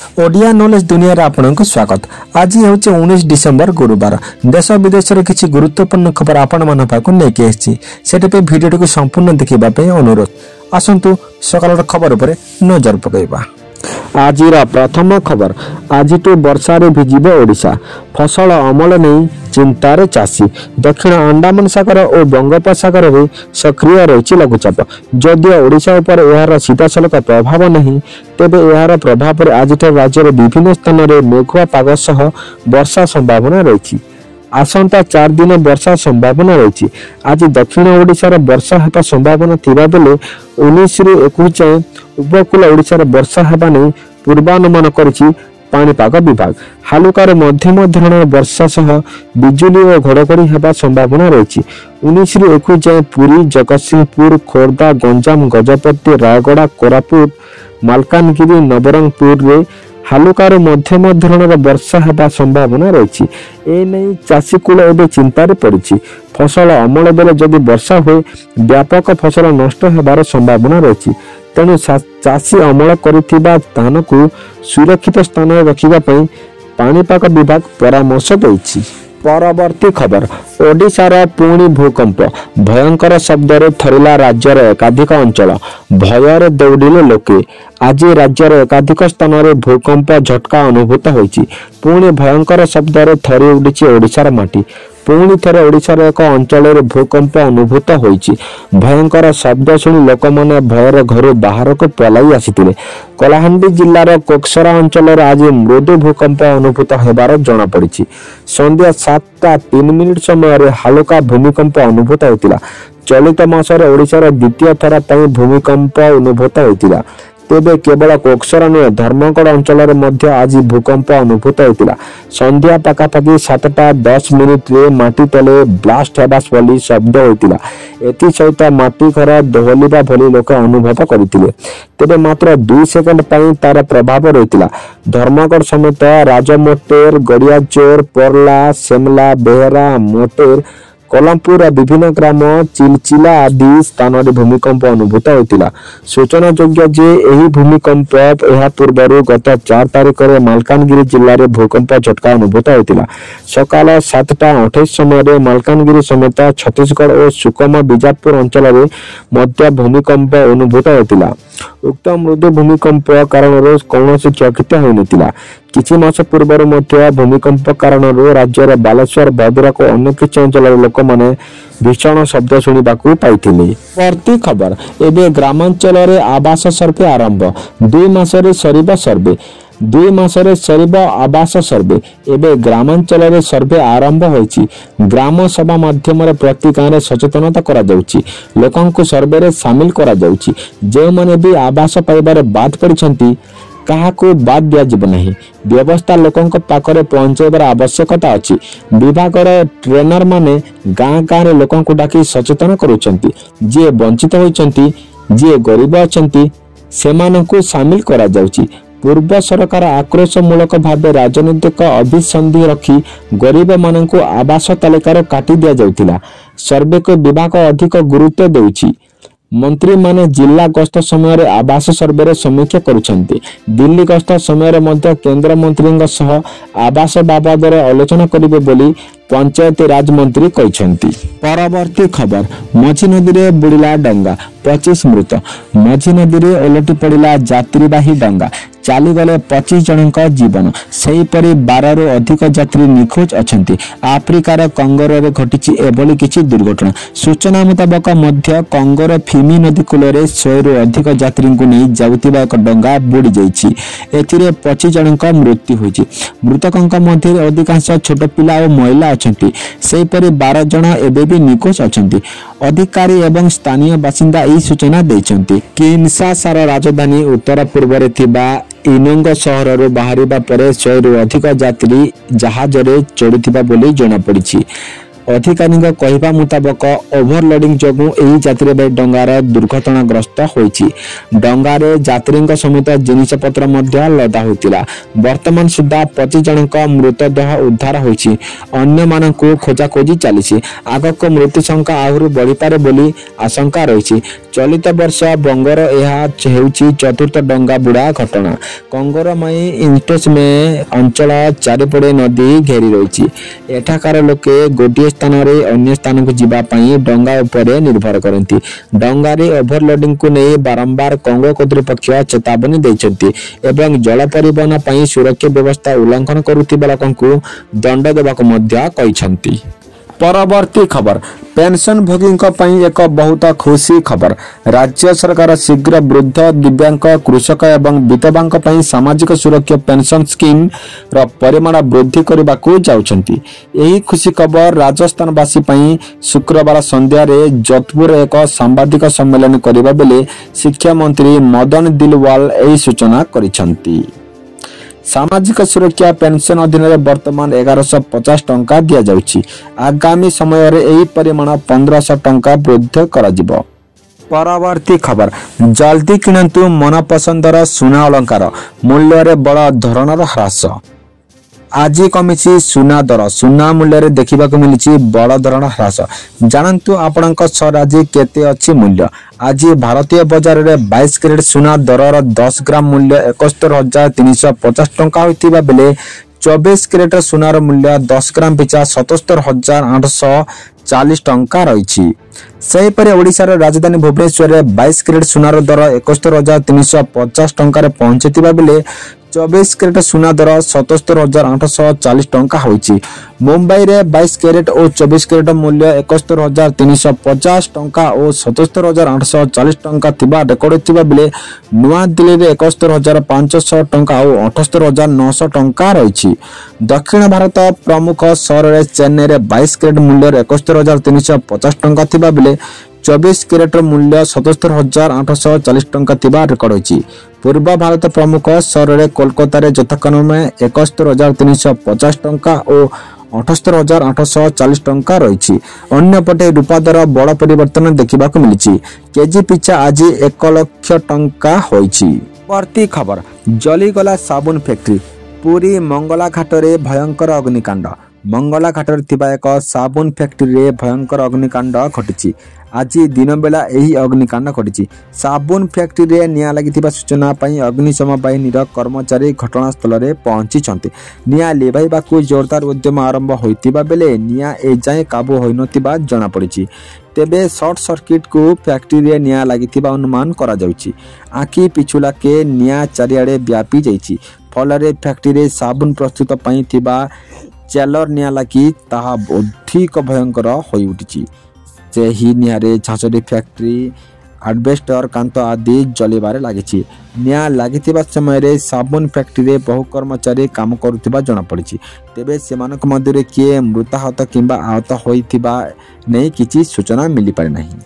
Odia knowledge दुनिया रे आपनको स्वागत। आज हूँ 19 डिसेम्बर गुरुवार। देश विदेश किसी गुरुत्वपूर्ण खबर आपण मान पाक लेके आसी से भिडियो को संपूर्ण देखा अनुरोध। आसतु सकाल खबर पर नजर पकईबा। आज प्रथम खबर, आज वर्षार भिजिब ओडिशा, फसल अमल नहीं चिंतार चाषी। दक्षिण अंडमान सागर और बंगोपसागर में सक्रिय रही लघुचाप। जदिव ओडिशा उपर यार सीधासलख प्रभाव नहीं, तेबे यार प्रभाव आज राज्यर विभिन्न स्थान में मेघुआ पाग सह वर्षा संभावना रही। आसंता 4 दिन वर्षा संभावना रही। आज दक्षिण ओडिशार वर्षा हेबा संभावना थिबा बेले 19 रु 21 जाए उपकूल ओडिशार वर्षा हेबा नहीं पूर्वानुमान करिछि पाणीपाग विभाग। हालुकार मध्यम धरणर वर्षा सह बिजुली और घड़घड़ी हेबा संभावना रही। 19 रु 21 जाए पुरी, जगतसिंहपुर, खोर्धा, गंजाम, गजपति, रायगड़ा, कोरापुट, मालकानगिरी, नवरंगपुर रे हालुकार मध्यम धरणर वर्षा हेबा संभावना रही। एने चाषी कूल एवं चिंतार पड़ी। फसल अमल बेले जदि वर्षा हुए व्यापक फसल नष्ट होबार संभावना रही। तेणु चाषी अमल करिथिबा धान को सुरक्षित स्थान रखिबा पई पाणीपाग विभाग परामर्श देछि। परवर्ती खबर, ओडिशार पुणी भूकंप, भयंकर शब्द थरिला राज्यर एकाधिक अंचल, भयर दौड़िले लोके। आज राज्यर एकाधिक स्थान में भूकंप झटका अनुभूत होइछि। पुणी भयंकर शब्द थरी उठिछि ओडिशार माटी। पुणी थरे ओडिशार एक अंचल भूकंप अनुभूत होइछि। भयंकर शब्द शुणी लोक मैंने भयर घर बाहर को पलाई आसिथिले। कलाहांडी जिलार कोकसरा अंचल आज मृदु भूकंप अनुभूत होबार जना पड़िछि। संध्या 7:03 समय हालुका भूमिकंप अनुभूत होइतिला। चलित मासरे ओडिशार द्वितीय थर पई भूमिकंप अनुभूत होइतिला। तेबे केवल कोकसरा नुहे धर्मगढ़ अंचल में आज भूकंप अनुभूत होता। संध्या पाखापाखि 7:10 रे माटी तले ब्लास्ट हेबा भली शब्द होता। एथि सहित माटी घर दोहलिबा भली लोक अनुभव करथिले। तेबे मात्र 2 सेकेंड पई तार प्रभाव रहितला। धर्मगढ़ समेत राजमोटेर, गड़ियाचोर, परला, सेमला, बेहरा, मोटेर, कोलमपुर विभिन्न ग्राम, चिलचिला आदि स्थान में भूमिकंप अनुभूत होता। सूचना योग्य जे यही भूमिकंप यह पूर्व गत 4 तारिख में मालकानगिरी जिले में भूकंप झटका अनुभूत होता। सकाल 7:28 समय मालकानगिरी समेत छत्तीसगढ़ और सुकमा बीजापुर अंचल में मध्य भूमिकंप अनुभूत होता। उक्त मृदु भूमिकंप कारण कौन क्षयक्षति होता। किछि मास पूर्व भूमिकंप कारण राज्यर बालेश्वर, भद्रक और अन्य किछि अंचल लोक माने भीषण शब्द शुणा पाइथिले। प्रति खबर, एबे ग्रामांचल रे आवास सर्वे आरंभ। 2 मासरे सरिबा सर्वे। 2 मासरे सरिबा आवास सर्वे। एबे ग्रामांचल रे सर्वे आरंभ होइछि। ग्राम सभा माध्यम रे प्रति गाँव रे सचेतनता करा जाउछि। लोकन को सर्वे रे शामिल करा जाउछि। जे माने भी आवास पाइबार बाद पड़िछंती काहाको बाद दिया जीव नहीं। व्यवस्था लोकों पाखरे पहुंचाइबार आवश्यकता अछि। विभागर ट्रेनर माने गाँ गाँव रे लोकों को डाकी सचेतन करूछंती। जे वंचित होइछंती, जे गरीब अछंती सेमानंकु शामिल करा जाउछि। पूर्व सरकार आक्रोशमूलक भाव राजनीतिक अभिसंधि रखी गरीब मानंकु आवास तालिकार काटी दिया जाउतिला। सर्वे को विभाग अधिक गुरुत्व देउछि। मंत्री माने जिला गस्त समय आवास सर्वे समीक्षा करुछंती। दिल्ली गस्त समय केंद्र मंत्री सह आवास बाबद आलोचना करिवे बोली पंचायत राज मंत्री कहछंती। परवर्ती खबर, मझी नदी में बुड़िला डंगा, 25 मृत। मझी नदी में ओलटी पड़ा यात्रीवाही डंगा, चालीगले 25 जन जीवन। सेहीपरि 12 रु अधिक यात्री निखोज अछंती। आफ्रिकार कंगोर रे घटिछि एभली किछि दुर्घटना। सूचना मुताबक मध्य कंगोर फिमी नदी कूल रे 100 रु अधिक यात्री को नहीं जाउतिबा एक डंगा बुड़ी जाइछि। एथिरे 25 जन मृत्यु होइछि। मृतकंक मध्य अधिकांश छोट पिला और महिला अछंती। सेहीपरि 12 जन एबे भी निखोज अछंती। अधिकारी एवं स्थानीय बासिंदा एही सूचना दैछंती। किनशासार राजधानी उत्तर पूर्व रे थिबा इनोंग सहर बाहरिबा परे 100 रु अधिक यात्री जहाज रे चढ़िथिबा बोली जଣା पड़िछि। अधिकारीଙ୍କ କହିବା ମୁତାବକ ଓଭରଲୋଡିଂ ଯୋଗୁଁ ଏହି ଯାତ୍ରୀବାହୀ ଡଙ୍ଗାର ଦୁର୍ଘଟଣାଗ୍ରସ୍ତ ହୋଇଛି। ଡଙ୍ଗାରେ ଯାତ୍ରୀଙ୍କ ସମେତ ଜିନିଷପତ୍ର ମଧ୍ୟ ଲଦା ହୋଇଥିଲା। ବର୍ତ୍ତମାନ ସୁଦ୍ଧା 25 ଜଣଙ୍କ ମୃତଦେହ ଉଦ୍ଧାର ହୋଇଛି। ଅନ୍ୟମାନଙ୍କୁ ଖୋଜାଖୋଜି ଚାଲିଛି। ଆଗକୁ ମୃତ୍ୟୁ ସଂଖ୍ୟା ଆହୁରି ବଢ଼ିପାରେ ବୋଲି ଆଶଙ୍କା ରହିଛି। ଚଳିତ ବର୍ଷ ବଙ୍ଗର ଏହା ହେଉଛି ଚତୁର୍ଥ ଡଙ୍ଗା ବୁଡ଼ା ଘଟଣା। କଙ୍ଗରମାଇ ଇଣ୍ଟେସମେ ଅଞ୍ଚଳ ଚାରିପଟେ ନଦୀ ଘେରି ରହିଛି। ଏଠାକାର ଲୋକେ ଗୋଟିଏ ସ୍ଥାନରେ ଅନ୍ୟ ସ୍ଥାନକୁ ଯିବା ପାଇଁ ଡଙ୍ଗା ଉପରେ ନିର୍ଭର କରନ୍ତି। ଡଙ୍ଗାରେ ଓଭରଲୋଡିଂକୁ ନେଇ ବାରମ୍ବାର କଙ୍ଗୋ କର୍ତ୍ତୃପକ୍ଷ ଚେତାବନୀ ଦେଇଛନ୍ତି ଏବଂ ଜଳ ପରିବହନ ପାଇଁ ସୁରକ୍ଷା ବ୍ୟବସ୍ଥା ଉଲ୍ଲଂଘନ କରୁଥିବା ଲୋକଙ୍କୁ ଦଣ୍ଡ ଦେବାକୁ ମଧ୍ୟ କହିଛନ୍ତି। ପରବର୍ତ୍ତୀ ଖବର, ପେନସନଭୋଗୀଙ୍କ ପାଇଁ ଏକ ବହୁତ ଖୁସି ଖବର। ରାଜ୍ୟ ସରକାର ଶୀଘ୍ର ବୃଦ୍ଧ, ଦିବ୍ୟାଙ୍ଗ, କୃଷକ ଏବଂ ବିଧବାଙ୍କ ପାଇଁ ସାମାଜିକ ସୁରକ୍ଷା ପେନସନ ସ୍କିମ୍ର ପରିମାଣ ବୃଦ୍ଧି କରିବାକୁ ଯାଉଛନ୍ତି। ଏହି ଖୁସି ଖବର ରାଜସ୍ଥାନବାସୀ ପାଇଁ ଶୁକ୍ରବାର ସନ୍ଧ୍ୟାରେ ଯୋଧପୁରରେ ଏକ ସାମ୍ବାଦିକ ସମ୍ମିଳନୀ କରିବା ବେଳେ ଶିକ୍ଷାମନ୍ତ୍ରୀ ମଦନ ଦିଲୱାଲ ଏହି ସୂଚନା କରିଛନ୍ତି। ସାମାଜିକ ସୁରକ୍ଷା ପେନସନ ଅଧୀନରେ ବର୍ତ୍ତମାନ 1150 ଟଙ୍କା ଦିଆଯାଉଛି। ଆଗାମୀ ସମୟରେ ଏହି ପରିମାଣ 1500 ଟଙ୍କା ବୃଦ୍ଧି କରାଯିବ। ପରବର୍ତ୍ତୀ ଖବର, ଜଲ୍ଦି କିଣନ୍ତୁ ମନପସନ୍ଦର ସୁନା ଅଳଙ୍କାର, ମୂଲ୍ୟରେ ବଡ଼ ଧରଣର ହ୍ରାସ। ଆଜି କମିଛି ସୁନା ଦର। ସୁନା ମୂଲ୍ୟରେ ଦେଖିବାକୁ ମିଳିଛି ବଡ଼ ଧରଣ ହ୍ରାସ। ଜାଣନ୍ତୁ ଆପଣଙ୍କ ସହ ଆଜି କେତେ ଅଛି ମୂଲ୍ୟ। ଆଜି ଭାରତୀୟ ବଜାରରେ 22 କ୍ୟାରେଟ ସୁନା ଦରର 10 ଗ୍ରାମ ମୂଲ୍ୟ 71,350 ଟଙ୍କା ହୋଇଥିବା ବେଳେ 24 କ୍ୟାରେଟ ସୁନାର ମୂଲ୍ୟ 10 ଗ୍ରାମ ପିଛା 77,840 ଟଙ୍କା ରହିଛି। ସେହିପରି ଓଡ଼ିଶାର ରାଜଧାନୀ ଭୁବନେଶ୍ୱରରେ 22 କ୍ୟାରେଟ ସୁନାର ଦର 71,350 ଟଙ୍କାରେ ପହଞ୍ଚିଥିବା ବେଳେ 24 କ୍ୟାରେଟ ସୁନା ଦର 77,840 ଟଙ୍କା ହୋଇଛି। ମୁମ୍ବାଇରେ 22 କ୍ୟାରେଟ ଓ 24 କ୍ୟାରେଟ ମୂଲ୍ୟ 71,350 ଟଙ୍କା ଓ 77,840 ଟଙ୍କା ଥିବା ରେକର୍ଡ ହୋଇଥିବା ବେଳେ ନୂଆଦିଲ୍ଲୀରେ 71,500 ଟଙ୍କା ଓ 78,900 ଟଙ୍କା ରହିଛି। ଦକ୍ଷିଣ ଭାରତ ପ୍ରମୁଖ ସହରରେ ଚେନ୍ନାଇରେ 22 କ୍ୟାରେଟ ମୂଲ୍ୟରେ 71,350 ଟଙ୍କା ଥିବା ବେଳେ 24 କ୍ୟାରେଟର ମୂଲ୍ୟ 77,840 ଟଙ୍କା ଥିବା ରେକର୍ଡ ହୋଇଛି। ପୂର୍ବ ଭାରତ ପ୍ରମୁଖ ସହରରେ କୋଲକାତାରେ ଯଥାକ୍ରମେ 71,350 ଟଙ୍କା ଓ 78,840 ଟଙ୍କା ରହିଛି। ଅନ୍ୟପଟେ ରୂପା ଦର ବଡ଼ ପରିବର୍ତ୍ତନ ଦେଖିବାକୁ ମିଳିଛି। କେଜି ପିଛା ଆଜି 1 ଲକ୍ଷ ଟଙ୍କା ହୋଇଛି। ପରବର୍ତ୍ତୀ ଖବର, ଜଳିଗଲା ସାବୁନ ଫ୍ୟାକ୍ଟ୍ରି। ପୁରୀ ମଙ୍ଗଳାଘାଟରେ ଭୟଙ୍କର ଅଗ୍ନିକାଣ୍ଡ। ମଙ୍ଗଳାଘାଟରେ ଥିବା ଏକ ସାବୁନ ଫ୍ୟାକ୍ଟ୍ରିରେ ଭୟଙ୍କର ଅଗ୍ନିକାଣ୍ଡ ଘଟିଛି। ଆଜି ଦିନବେଳା ଏହି ଅଗ୍ନିକାଣ୍ଡ ଘଟିଛି। ସାବୁନ ଫ୍ୟାକ୍ଟ୍ରିରେ ନିଆଁ ଲାଗିଥିବା ସୂଚନା ପାଇ ଅଗ୍ନିଶମ ବାହିନୀର କର୍ମଚାରୀ ଘଟଣାସ୍ଥଳରେ ପହଞ୍ଚିଛନ୍ତି। ନିଆଁ ଲିଭାଇବାକୁ ଜୋରଦାର ଉଦ୍ୟମ ଆରମ୍ଭ ହୋଇଥିବା ବେଳେ ନିଆଁ ଏଯାଏଁ କାବୁ ହୋଇନଥିବା ଜଣାପଡ଼ିଛି। ତେବେ ସର୍ଟ ସର୍କିଟକୁ ଫ୍ୟାକ୍ଟ୍ରିରେ ନିଆଁ ଲାଗିଥିବା ଅନୁମାନ କରାଯାଉଛି। ଆଖି ପିଛୁଳାକେ ନିଆଁ ଚାରିଆଡ଼େ ବ୍ୟାପି ଯାଇଛି। ଫଳରେ ଫ୍ୟାକ୍ଟ୍ରିରେ ସାବୁନ ପ୍ରସ୍ତୁତ ପାଇଁ ଥିବା ଚେଲର ନିଆଁ ଲାଗି ତାହା ଅଧିକ ଭୟଙ୍କର ହୋଇଉଠିଛି। ସେହି ନିଆଁରେ ଝାଂସରୀ ଫ୍ୟାକ୍ଟ୍ରି, ଆଡବେଷ୍ଟର କାନ୍ଥ ଆଦି ଜଳିବାରେ ଲାଗିଛି। ନିଆଁ ଲାଗିଥିବା ସମୟରେ ସାବୁନ ଫ୍ୟାକ୍ଟ୍ରିରେ ବହୁ କର୍ମଚାରୀ କାମ କରୁଥିବା ଜଣାପଡ଼ିଛି। ତେବେ ସେମାନଙ୍କ ମଧ୍ୟରେ କିଏ ମୃତାହତ କିମ୍ବା ଆହତ ହୋଇଥିବା ନେଇ କିଛି ସୂଚନା ମିଳିପାରି ନାହିଁ।